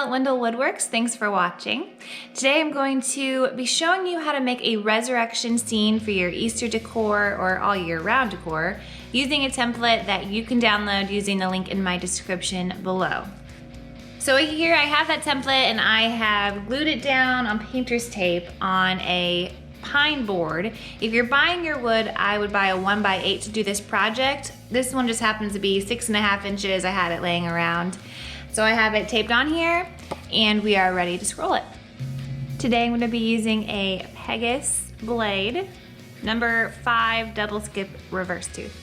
Wendell at Wendell Woodworks. Thanks for watching. Today I'm going to be showing you how to make a resurrection scene for your Easter decor or all year round decor using a template that you can download using the link in my description below. So here I have that template and I have glued it down on painter's tape on a pine board. If you're buying your wood, I would buy a 1x8 to do this project. This one just happens to be 6.5 inches. I had it laying around. So I have it taped on here and we are ready to scroll it. Today I'm going to be using a Pegasus blade, number 5 double skip reverse tooth.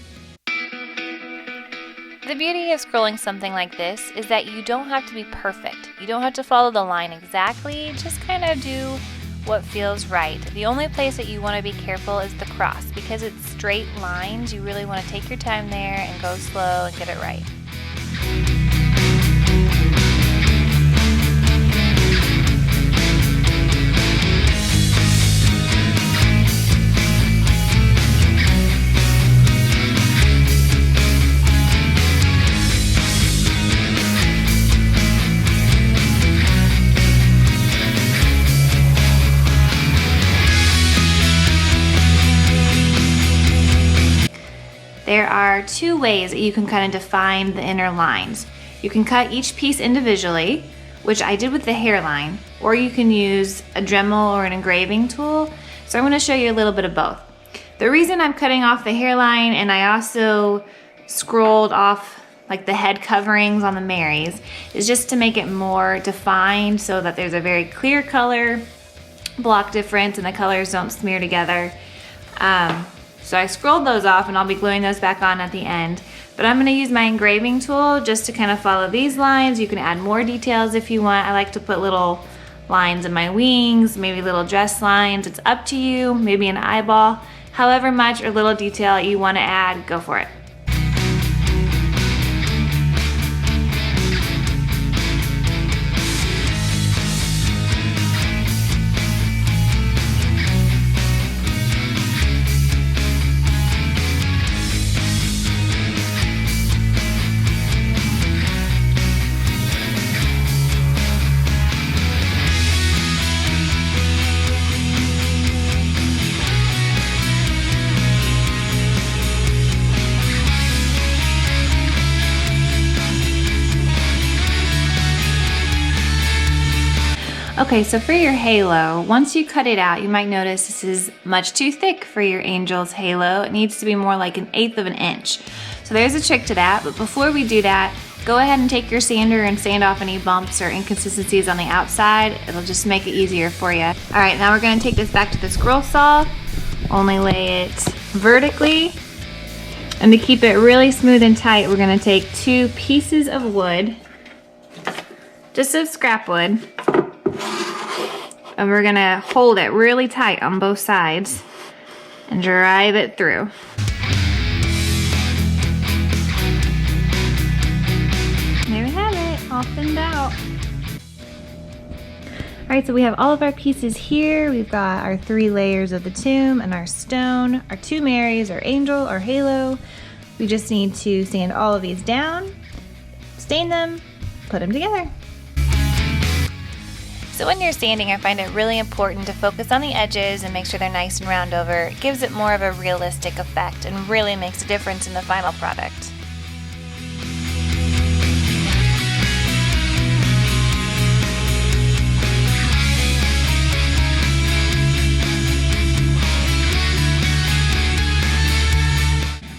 The beauty of scrolling something like this is that you don't have to be perfect. You don't have to follow the line exactly, just kind of do what feels right. The only place that you want to be careful is the cross. Because it's straight lines, you really want to take your time there and go slow and get it right. There are two ways that you can kind of define the inner lines. You can cut each piece individually, which I did with the hairline, or you can use a Dremel or an engraving tool. So I'm going to show you a little bit of both. The reason I'm cutting off the hairline and I also scrolled off like the head coverings on the Marys is just to make it more defined so that there's a very clear color block difference and the colors don't smear together. So I scrolled those off and I'll be gluing those back on at the end. But I'm gonna use my engraving tool just to kind of follow these lines. You can add more details if you want. I like to put little lines in my wings, maybe little dress lines. It's up to you, maybe an eyeball. However much or little detail you wanna add, go for it. Okay, so for your halo, once you cut it out, you might notice this is much too thick for your angel's halo. It needs to be more like 1/8 of an inch. So there's a trick to that, but before we do that, go ahead and take your sander and sand off any bumps or inconsistencies on the outside. It'll just make it easier for you. All right, now we're gonna take this back to the scroll saw, only lay it vertically. And to keep it really smooth and tight, we're gonna take 2 pieces of wood, just of scrap wood, and we're gonna hold it really tight on both sides and drive it through. There we have it, all thinned out. All right, so we have all of our pieces here. We've got our 3 layers of the tomb and our stone, our 2 Marys, our angel, our halo. We just need to sand all of these down, stain them, put them together. So when you're sanding, I find it really important to focus on the edges and make sure they're nice and round over. It gives it more of a realistic effect and really makes a difference in the final product.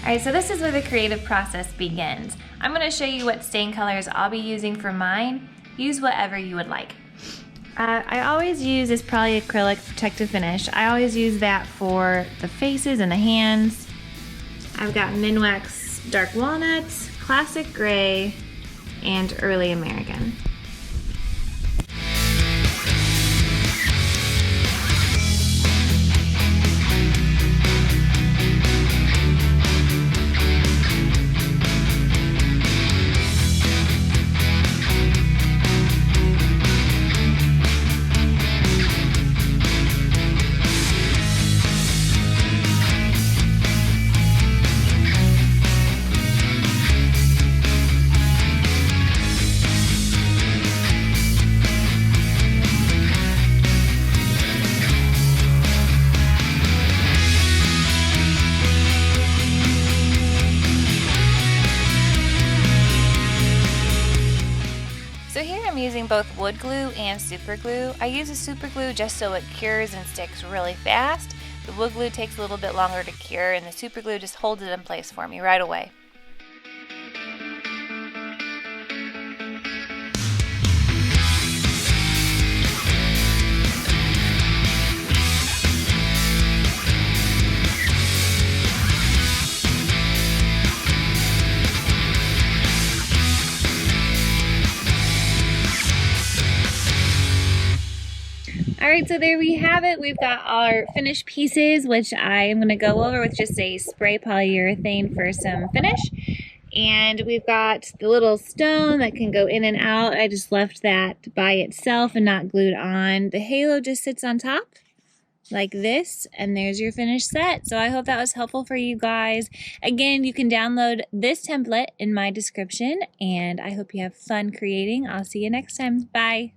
Alright, so this is where the creative process begins. I'm going to show you what stain colors I'll be using for mine. Use whatever you would like. I always use this polyacrylic protective finish. I always use that for the faces and the hands. I've got Minwax Dark Walnut, Classic Gray, and Early American. both wood glue and super glue. I use a super glue just so it cures and sticks really fast. The wood glue takes a little bit longer to cure, and the super glue just holds it in place for me right away. Alright, so there we have it. We've got our finished pieces, which I am going to go over with just a spray polyurethane for some finish. And we've got the little stone that can go in and out. I just left that by itself and not glued on. The halo just sits on top like this, and there's your finished set. So I hope that was helpful for you guys. Again, you can download this template in my description, and I hope you have fun creating. I'll see you next time. Bye.